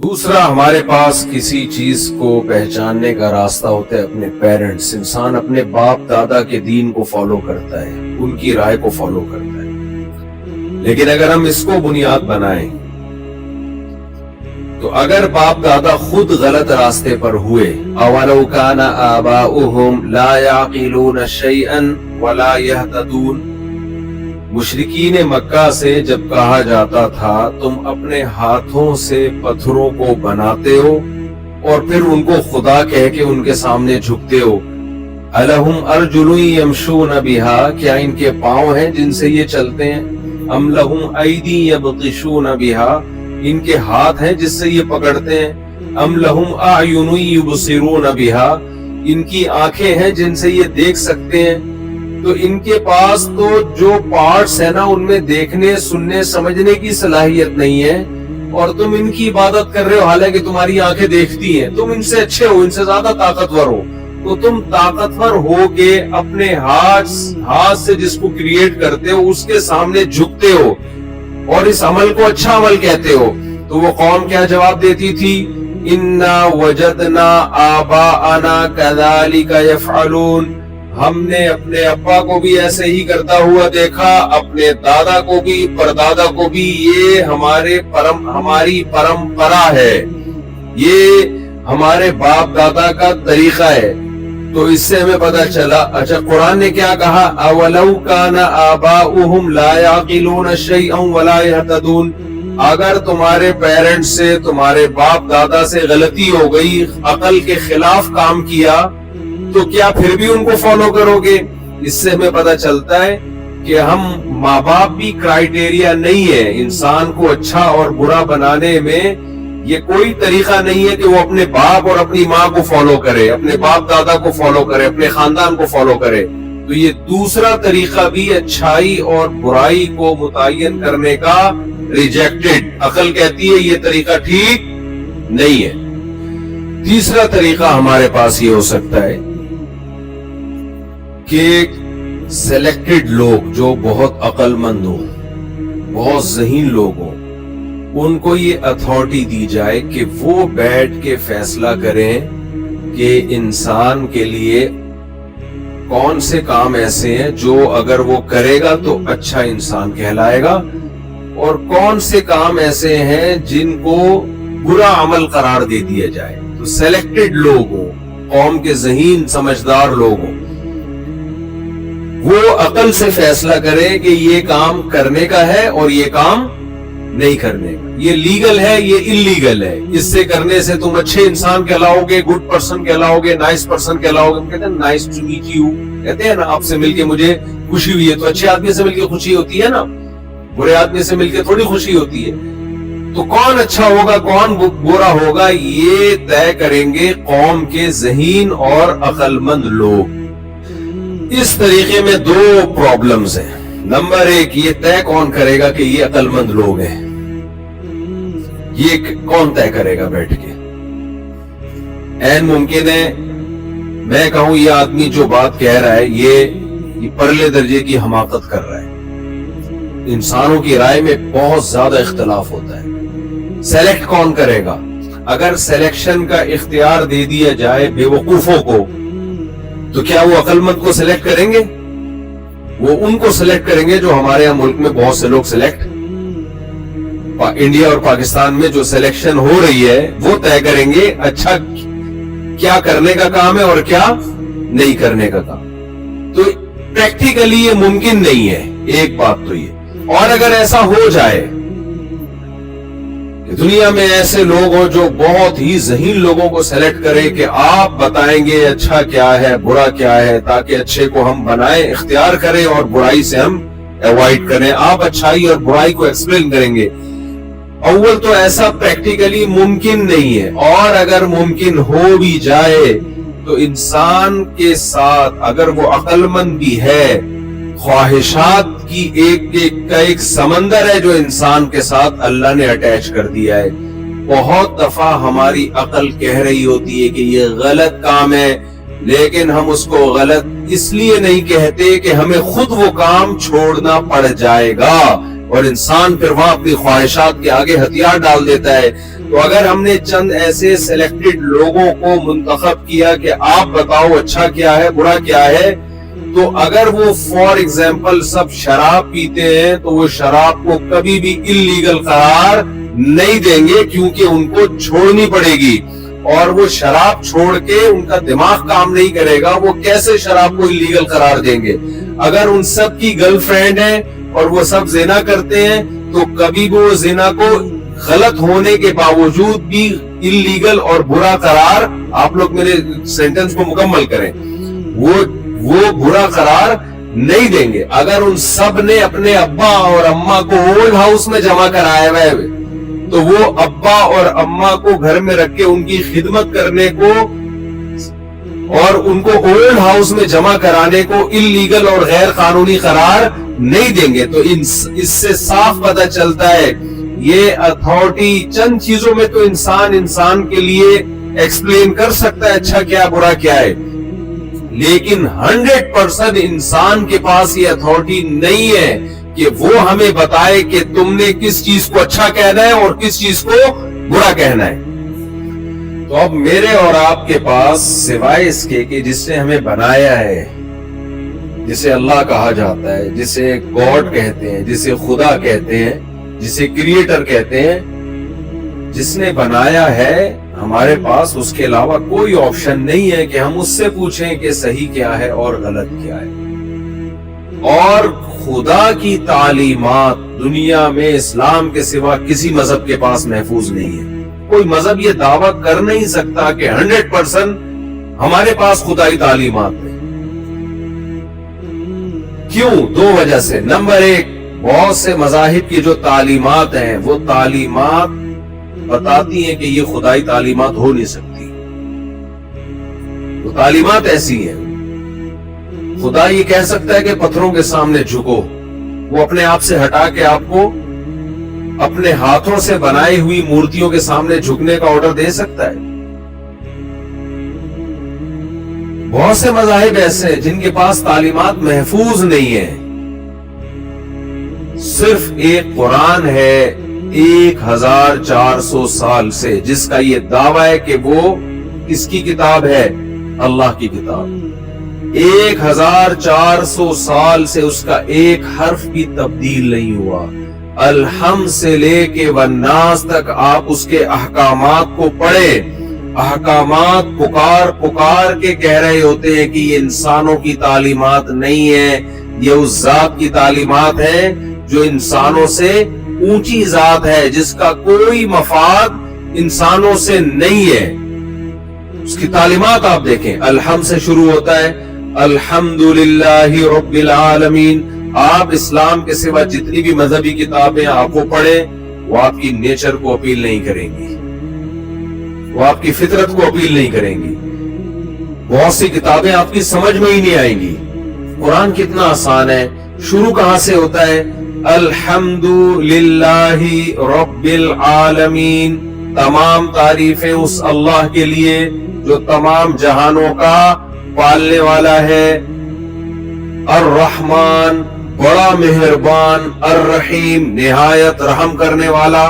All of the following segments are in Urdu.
دوسرا ہمارے پاس کسی چیز کو پہچاننے کا راستہ ہوتا ہے اپنے پیرنٹس. انسان اپنے باپ دادا کے دین کو فالو کرتا ہے, ان کی رائے کو فالو کرتا ہے. لیکن اگر ہم اس کو بنیاد بنائیں تو اگر باپ دادا خود غلط راستے پر ہوئے, اولو کان آباؤہم لا یعقلون شیئا ولا یہتدون, مشرکین مکہ سے جب کہا جاتا تھا تم اپنے ہاتھوں سے پتھروں کو بناتے ہو اور پھر ان کو خدا کہہ کے ان کے سامنے جھکتے ہو, الہم ارجل یمشون بہا, کیا ان کے پاؤں ہیں جن سے یہ چلتے ہیں, ام لہم ایدی یبطشون بہا, ان کے ہاتھ ہیں جس سے یہ پکڑتے ہیں, ام لہم اعین یبصرون بہا, ان کی آنکھیں ہیں جن سے یہ دیکھ سکتے ہیں. تو ان کے پاس تو جو پارٹس ہیں نا ان میں دیکھنے سننے سمجھنے کی صلاحیت نہیں ہے, اور تم ان کی عبادت کر رہے ہو حالانکہ تمہاری آنکھیں دیکھتی ہیں, تم ان سے اچھے ہو, ان سے زیادہ طاقتور ہو, تو تم طاقتور ہو کے اپنے ہاتھ سے جس کو کریٹ کرتے ہو اس کے سامنے جھکتے ہو اور اس عمل کو اچھا عمل کہتے ہو. تو وہ قوم کیا جواب دیتی تھی, انا وجدنا آباءنا کذالک یفعلون, ہم نے اپنے ابا کو بھی ایسے ہی کرتا ہوا دیکھا, اپنے دادا کو بھی, پردادا کو بھی, یہ ہماری پرمپرا ہے, یہ ہمارے باپ دادا کا طریقہ ہے. تو اس سے ہمیں پتہ چلا, اچھا قرآن نے کیا کہا, اولو کان آباؤہم لا یعقلون شیئا ولا یہتدون, اگر تمہارے پیرنٹس سے, تمہارے باپ دادا سے غلطی ہو گئی, عقل کے خلاف کام کیا, تو کیا پھر بھی ان کو فالو کرو گے؟ اس سے ہمیں پتہ چلتا ہے کہ ہم ماں باپ بھی کرائیٹیریا نہیں ہے انسان کو اچھا اور برا بنانے میں. یہ کوئی طریقہ نہیں ہے کہ وہ اپنے باپ اور اپنی ماں کو فالو کرے, اپنے باپ دادا کو فالو کرے, اپنے خاندان کو فالو کرے. تو یہ دوسرا طریقہ بھی اچھائی اور برائی کو متعین کرنے کا ریجیکٹڈ, عقل کہتی ہے یہ طریقہ ٹھیک نہیں ہے. تیسرا طریقہ ہمارے پاس یہ ہو سکتا ہے کہ سلیکٹڈ لوگ جو بہت عقل مند ہوں, بہت ذہین لوگ ہوں, ان کو یہ اتھارٹی دی جائے کہ وہ بیٹھ کے فیصلہ کریں کہ انسان کے لیے کون سے کام ایسے ہیں جو اگر وہ کرے گا تو اچھا انسان کہلائے گا, اور کون سے کام ایسے ہیں جن کو برا عمل قرار دے دیا جائے. تو سلیکٹڈ لوگ ہوں, قوم کے ذہین سمجھدار لوگ ہوں, وہ عقل سے فیصلہ کرے کہ یہ کام کرنے کا ہے اور یہ کام نہیں کرنے کا, یہ لیگل ہے, یہ انلیگل ہے, اس سے کرنے سے تم اچھے انسان کہلاؤ گے, گڈ پرسن کہلاؤ گے, نائس پرسن کہلاؤ گے. ہم کہتے ہیں نائس ٹو میٹ یو, کہتے ہیں نا آپ سے مل کے مجھے خوشی ہوئی ہے. تو اچھے آدمی سے مل کے خوشی ہوتی ہے نا, برے آدمی سے مل کے تھوڑی خوشی ہوتی ہے. تو کون اچھا ہوگا کون برا ہوگا یہ طے کریں گے قوم کے ذہین اور عقل مند لوگ. اس طریقے میں دو پرابلمز ہیں. نمبر ایک, یہ طے کون کرے گا کہ یہ عقل مند لوگ ہیں, یہ کون طے کرے گا بیٹھ کے؟ این ممکن ہے میں کہوں یہ آدمی جو بات کہہ رہا ہے یہ پرلے درجے کی حماقت کر رہا ہے. انسانوں کی رائے میں بہت زیادہ اختلاف ہوتا ہے. سلیکٹ کون کرے گا؟ اگر سلیکشن کا اختیار دے دیا جائے بے وقوفوں کو تو کیا وہ عقل مند کو سلیکٹ کریں گے؟ وہ ان کو سلیکٹ کریں گے جو ہمارے یہاں ملک میں بہت سے لوگ سلیکٹ, انڈیا اور پاکستان میں جو سلیکشن ہو رہی ہے وہ طے کریں گے اچھا کیا کرنے کا کام ہے اور کیا نہیں کرنے کا کام. تو پریکٹیکلی یہ ممکن نہیں ہے, ایک بات تو یہ. اور اگر ایسا ہو جائے کہ دنیا میں ایسے لوگ ہوں جو بہت ہی ذہین لوگوں کو سلیکٹ کرے کہ آپ بتائیں گے اچھا کیا ہے برا کیا ہے تاکہ اچھے کو ہم بنائیں, اختیار کریں اور برائی سے ہم ایوائڈ کریں, آپ اچھائی اور برائی کو ایکسپلین کریں گے. اول تو ایسا پریکٹیکلی ممکن نہیں ہے, اور اگر ممکن ہو بھی جائے تو انسان کے ساتھ اگر وہ عقل مند بھی ہے, خواہشات کی ایک سمندر ہے جو انسان کے ساتھ اللہ نے اٹیچ کر دیا ہے. بہت دفعہ ہماری عقل کہہ رہی ہوتی ہے کہ یہ غلط کام ہے, لیکن ہم اس کو غلط اس لیے نہیں کہتے کہ ہمیں خود وہ کام چھوڑنا پڑ جائے گا, اور انسان پھر وہاں اپنی خواہشات کے آگے ہتھیار ڈال دیتا ہے. تو اگر ہم نے چند ایسے سلیکٹڈ لوگوں کو منتخب کیا کہ آپ بتاؤ اچھا کیا ہے برا کیا ہے، تو اگر وہ فار ایگزامپل سب شراب پیتے ہیں تو وہ شراب کو کبھی بھی اللیگل قرار نہیں دیں گے، کیونکہ ان کو چھوڑنی پڑے گی، اور وہ شراب چھوڑ کے ان کا دماغ کام نہیں کرے گا، وہ کیسے شراب کو اللیگل قرار دیں گے؟ اگر ان سب کی گرل فرینڈ ہے اور وہ سب زنا کرتے ہیں تو کبھی وہ زنا کو غلط ہونے کے باوجود بھی اللیگل اور برا قرار، آپ لوگ میرے سینٹنس کو مکمل کریں، وہ برا قرار نہیں دیں گے۔ اگر ان سب نے اپنے ابا اور اماں کو اولڈ ہاؤس میں جمع کرایا ہوا ہے تو وہ ابا اور اماں کو گھر میں رکھ کے ان کی خدمت کرنے کو اور ان کو اولڈ ہاؤس میں جمع کرانے کو اللیگل اور غیر قانونی قرار نہیں دیں گے۔ تو اس سے صاف پتہ چلتا ہے یہ اتھارٹی چند چیزوں میں تو انسان کے لیے ایکسپلین کر سکتا ہے اچھا کیا برا کیا ہے، لیکن 100% انسان کے پاس یہ اتھارٹی نہیں ہے کہ وہ ہمیں بتائے کہ تم نے کس چیز کو اچھا کہنا ہے اور کس چیز کو برا کہنا ہے۔ تو اب میرے اور آپ کے پاس سوائے اس کے کہ جس نے ہمیں بنایا ہے، جسے اللہ کہا جاتا ہے، جسے گاڈ کہتے ہیں، جسے خدا کہتے ہیں، جسے کریٹر کہتے ہیں، جس نے بنایا ہے، ہمارے پاس اس کے علاوہ کوئی آپشن نہیں ہے کہ ہم اس سے پوچھیں کہ صحیح کیا ہے اور غلط کیا ہے۔ اور خدا کی تعلیمات دنیا میں اسلام کے سوا کسی مذہب کے پاس محفوظ نہیں ہے۔ کوئی مذہب یہ دعویٰ کر نہیں سکتا کہ 100% ہمارے پاس خدائی تعلیمات ہیں۔ کیوں؟ دو وجہ سے۔ نمبر ایک، بہت سے مذاہب کی جو تعلیمات ہیں وہ تعلیمات بتاتی ہیں کہ یہ خدائی تعلیمات ہو نہیں سکتی، وہ تعلیمات ایسی ہیں۔ خدا یہ کہہ سکتا ہے کہ پتھروں کے سامنے جھکو، وہ اپنے آپ سے ہٹا کے آپ کو اپنے ہاتھوں سے بنائی ہوئی مورتیوں کے سامنے جھکنے کا آرڈر دے سکتا ہے۔ بہت سے مذاہب ایسے جن کے پاس تعلیمات محفوظ نہیں ہیں، صرف ایک قرآن ہے 1400 سال سے جس کا یہ دعویٰ ہے کہ وہ کس کی کتاب ہے؟ اللہ کی کتاب۔ 1400 سال سے اس کا ایک حرف بھی تبدیل نہیں ہوا۔ الحمد سے لے کے والناس تک آپ اس کے احکامات کو پڑھیں، احکامات پکار کے کہہ رہے ہوتے ہیں کہ یہ انسانوں کی تعلیمات نہیں ہے، یہ اس ذات کی تعلیمات ہیں جو انسانوں سے اونچی ذات ہے، جس کا کوئی مفاد انسانوں سے نہیں ہے۔ اس کی تعلیمات آپ دیکھیں، الحمد سے شروع ہوتا ہے، الحمدللہ رب العالمین۔ آپ اسلام کے سوا جتنی بھی مذہبی کتابیں آپ کو پڑھیں، وہ آپ کی نیچر کو اپیل نہیں کریں گی، وہ آپ کی فطرت کو اپیل نہیں کریں گی۔ بہت سی کتابیں آپ کی سمجھ میں ہی نہیں آئیں گی۔ قرآن کتنا آسان ہے، شروع کہاں سے ہوتا ہے؟ الحمدللہ رب العالمین۔ تمام تعریفیں اس اللہ کے لیے جو تمام جہانوں کا پالنے والا ہے۔ الرحمن، بڑا مہربان، الرحیم، نہایت رحم کرنے والا۔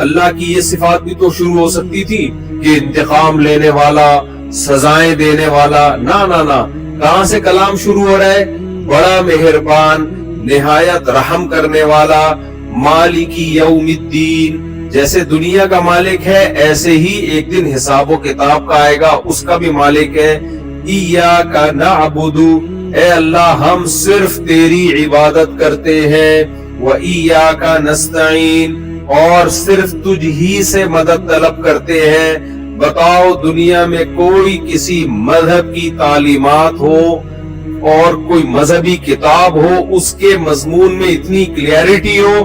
اللہ کی یہ صفات بھی تو شروع ہو سکتی تھی کہ انتقام لینے والا، سزائیں دینے والا۔ نہ نہ نہ، کہاں سے کلام شروع ہو رہا ہے؟ بڑا مہربان، نہایت رحم کرنے والا، مالک یوم الدین۔ جیسے دنیا کا مالک ہے ایسے ہی ایک دن حساب و کتاب کا آئے گا، اس کا بھی مالک ہے۔ ایاک نعبد، اے اللہ ہم صرف تیری عبادت کرتے ہیں، وایاک نستعین، اور صرف تجھ ہی سے مدد طلب کرتے ہیں۔ بتاؤ دنیا میں کوئی کسی مذہب کی تعلیمات ہو اور کوئی مذہبی کتاب ہو، اس کے مضمون میں اتنی کلیئرٹی ہو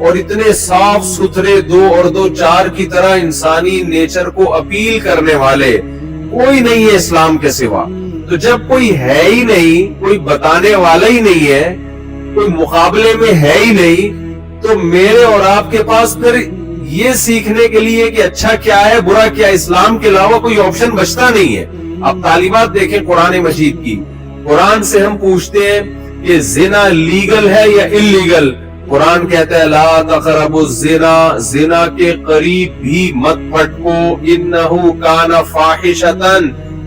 اور اتنے صاف ستھرے 2 اور 2 4 کی طرح انسانی نیچر کو اپیل کرنے والے کوئی نہیں ہے اسلام کے سوا۔ تو جب کوئی ہے ہی نہیں، کوئی بتانے والا ہی نہیں ہے، کوئی مقابلے میں ہے ہی نہیں، تو میرے اور آپ کے پاس پھر یہ سیکھنے کے لیے کہ اچھا کیا ہے برا کیا، اسلام کے علاوہ کوئی آپشن بچتا نہیں ہے۔ اب تعلیمات دیکھیں قرآن مجید کی، قرآن سے ہم پوچھتے ہیں کہ زنا لیگل ہے یا انلیگل، قرآن کہتا ہے لا تقربوا الزنا، زنا کے قریب بھی مت پھٹکو، انہ کان فاحشۃ،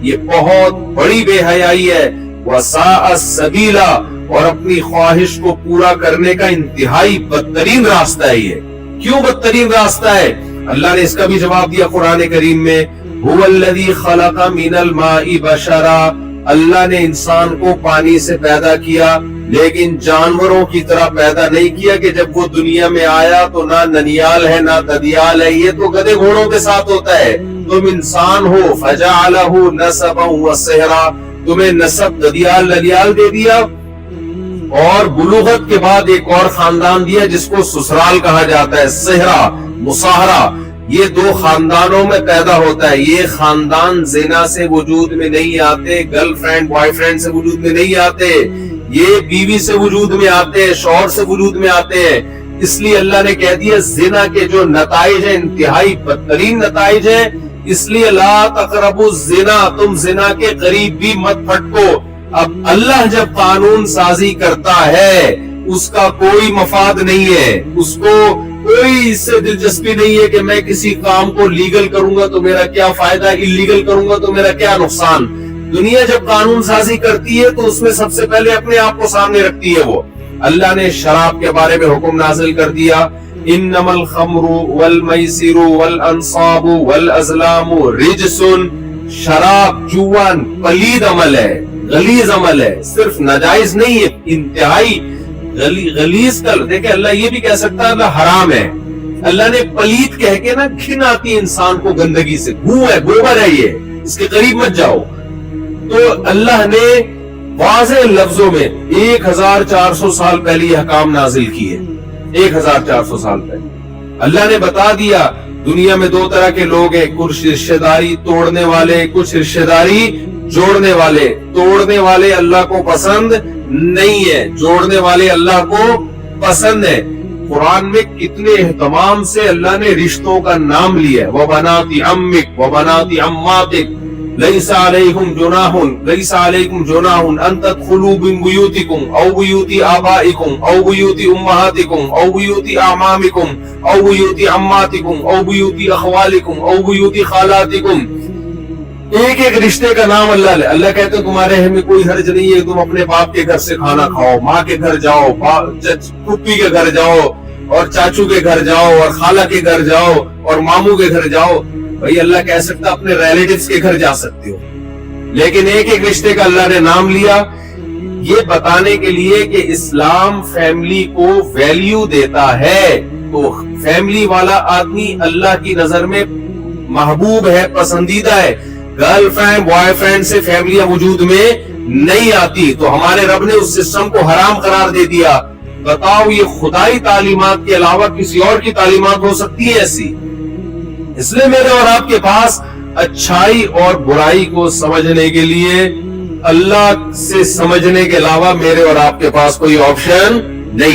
یہ بہت بڑی بے حیائی ہے، وساء سبیلا، اور اپنی خواہش کو پورا کرنے کا انتہائی بدترین راستہ ہے یہ۔ کیوں بدترین راستہ ہے؟ اللہ نے اس کا بھی جواب دیا قرآن کریم میں، هو الذی خلق من الماء بشرا، اللہ نے انسان کو پانی سے پیدا کیا، لیکن جانوروں کی طرح پیدا نہیں کیا کہ جب وہ دنیا میں آیا تو نہ ننیال ہے نہ ددیال ہے، یہ تو گدھے گھوڑوں کے ساتھ ہوتا ہے، تم انسان ہو، فجعلہ نسبا وصہرا، تمہیں نسب ددیال ننیال دے دیا، اور بلوغت کے بعد ایک اور خاندان دیا جس کو سسرال کہا جاتا ہے، صہرا، مصاہرہ، یہ دو خاندانوں میں پیدا ہوتا ہے۔ یہ خاندان زنا سے وجود میں نہیں آتے، گرل فرینڈ بوائے فرینڈ سے وجود میں نہیں آتے، یہ بیوی سے وجود میں آتے ہیں، شوہر سے وجود میں آتے ہیں۔ اس لیے اللہ نے کہہ دیا زنا کے جو نتائج ہیں انتہائی بدترین نتائج ہیں، اس لیے لا تقربوا الزنا، تم زنا کے قریب بھی مت پھٹکو۔ اب اللہ جب قانون سازی کرتا ہے اس کا کوئی مفاد نہیں ہے، اس کو کوئی اس سے دلچسپی نہیں ہے کہ میں کسی کام کو لیگل کروں گا تو میرا کیا فائدہ، انلیگل کروں گا تو میرا کیا نقصان۔ دنیا جب قانون سازی کرتی ہے تو اس میں سب سے پہلے اپنے آپ کو سامنے رکھتی ہے وہ۔ اللہ نے شراب کے بارے میں حکم نازل کر دیا، انما الخمر والمیسر والانصاب والازلام رجس، شراب جوا پلید عمل ہے، غلیظ عمل ہے، صرف ناجائز نہیں ہے، انتہائی غلیظ کر۔ دیکھیں اللہ یہ بھی کہہ سکتا ہے اللہ حرام ہے، اللہ نے پلید کہہ کے نا گھن آتی ہے انسان کو گندگی سے، گو ہے، گوبر ہے، یہ اس کے قریب مت جاؤ۔ تو اللہ نے واضح لفظوں میں 1400 سال پہلے یہ حکام نازل کیے، 1400 سال پہلے اللہ نے بتا دیا دنیا میں دو طرح کے لوگ ہیں، کچھ رشتہ داری توڑنے والے، کچھ رشتہ داری جوڑنے والے۔ توڑنے والے اللہ کو پسند نہیں ہے، جوڑنے والے اللہ کو پسند ہے۔ قرآن میں کتنے اہتمام سے اللہ نے رشتوں کا نام لیا ہے، وَبَنَاتِ عَمِّكَ وَبَنَاتِ عَمَّاتِكَ لَيْسَ عَلَيْكُمْ جُنَاحٌ أَن تَدْخُلُوا مِن بُيُوتِكُمْ أَوْ بُيُوتِ آبَائِكُمْ أَوْ بُيُوتِ أُمَّهَاتِكُمْ أَوْ بُيُوتِ أَعْمَامِكُمْ أَوْ بُيُوتِ عَمَّاتِكُمْ أَوْ بُيُوتِ أَخْوَالِكُمْ أَوْ بُيُوتِ خَالَاتِكُمْ۔ ایک ایک رشتے کا نام اللہ کہتے ہیں تمہارے میں کوئی حرج نہیں ہے، تم اپنے باپ کے گھر سے کھانا کھاؤ، ماں کے گھر جاؤ، پھوپھی کے گھر جاؤ، اور چاچو کے گھر جاؤ، اور خالہ کے گھر جاؤ، اور ماموں کے گھر جاؤ۔ بھائی اللہ کہہ سکتا اپنے ریلیٹیوز کے گھر جا سکتے ہو، لیکن ایک ایک رشتے کا اللہ نے نام لیا، یہ بتانے کے لیے کہ اسلام فیملی کو ویلیو دیتا ہے۔ تو فیملی والا آدمی اللہ کی نظر میں محبوب ہے، پسندیدہ ہے۔ گرل فرینڈ بوائے فرینڈ سے فیملیاں وجود میں نہیں آتی، تو ہمارے رب نے اس سسٹم کو حرام قرار دے دیا۔ بتاؤ یہ خدائی تعلیمات کے علاوہ کسی اور کی تعلیمات ہو سکتی ہے ایسی؟ اس لیے میرے اور آپ کے پاس اچھائی اور برائی کو سمجھنے کے لیے اللہ سے سمجھنے کے علاوہ میرے اور آپ کے پاس کوئی آپشن